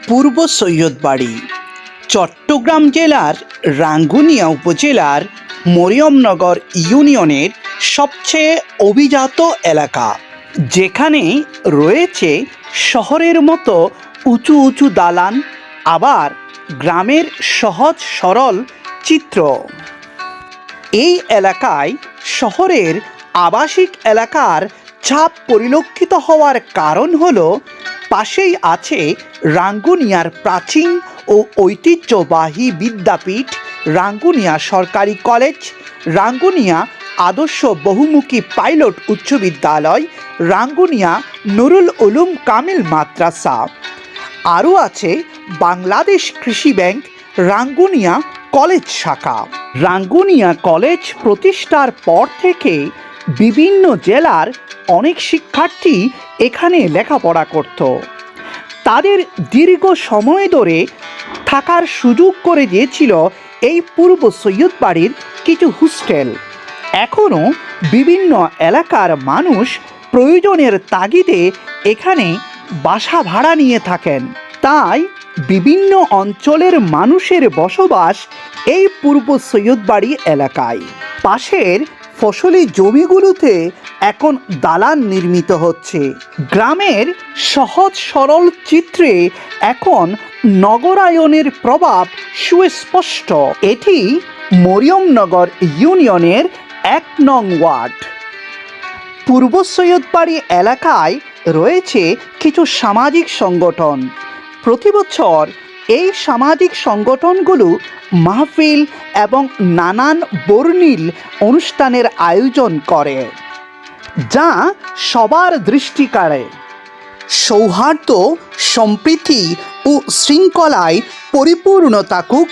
পূর্ব সৈয়দবাড়ি চট্টগ্রাম জেলার রাঙ্গুনিয়া উপজেলার মরিয়মনগর ইউনিয়নের সবচেয়ে অভিজাত এলাকা, যেখানে রয়েছে শহরের মতো উঁচু উঁচু দালান, আবার গ্রামের সহজ সরল চিত্র। এই এলাকায় শহরের আবাসিক এলাকার ছাপ পরিলক্ষিত হওয়ার কারণ হলো পাশেই আছে রাঙ্গুনিয়ার প্রাচীন ও ঐতিহ্যবাহী বিদ্যাপীঠ রাঙ্গুনিয়া সরকারি কলেজ, রাঙ্গুনিয়া আদর্শ বহুমুখী পাইলট উচ্চ বিদ্যালয়, রাঙ্গুনিয়া নুরুল উলুম কামিল মাদ্রাসা। আরও আছে বাংলাদেশ কৃষি ব্যাংক রাঙ্গুনিয়া কলেজ শাখা। রাঙ্গুনিয়া কলেজ প্রতিষ্ঠার পর থেকে বিভিন্ন জেলার অনেক শিক্ষার্থী এখানে লেখাপড়া করত। তাদের দীর্ঘ সময় ধরে থাকার সুযোগ করে দিয়েছিল এই পূর্ব সৈয়দবাড়ির কিছু হোস্টেল। এখনও বিভিন্ন এলাকার মানুষ প্রয়োজনের তাগিদে এখানে বাসা ভাড়া নিয়ে থাকেন। তাই বিভিন্ন অঞ্চলের মানুষের বসবাস এই পূর্ব সৈয়দবাড়ি এলাকায়। পাশের ফসলি জমিগুলোতে এখন দালান নির্মিত হচ্ছে। গ্রামের সহজ সরল চিত্রে এখন নগরায়নের প্রভাব সুস্পষ্ট। এটি মরিয়মনগর ইউনিয়নের ১ নং ওয়ার্ড। পূর্ব সৈয়দবাড়ি এলাকায় রয়েছে কিছু সামাজিক সংগঠন। প্রতি বছর এই সামাজিক সংগঠনগুলো মাহফিল এবং নানান বর্ণিল অনুষ্ঠানের আয়োজন করে, যা সবার দৃষ্টি কাড়ে। সৌহার্দ্য, সম্প্রীতি ও শৃঙ্খলায় পরিপূর্ণ থাকুক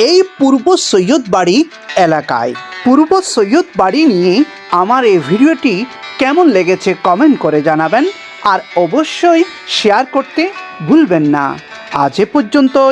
এই পূর্ব সৈয়দবাড়ি এলাকায়। পূর্ব সৈয়দবাড়ি নিয়ে আমার এই ভিডিওটি কেমন লেগেছে কমেন্ট করে জানাবেন, আর অবশ্যই শেয়ার করতে ভুলবেন না। আজ এ পর্যন্ত।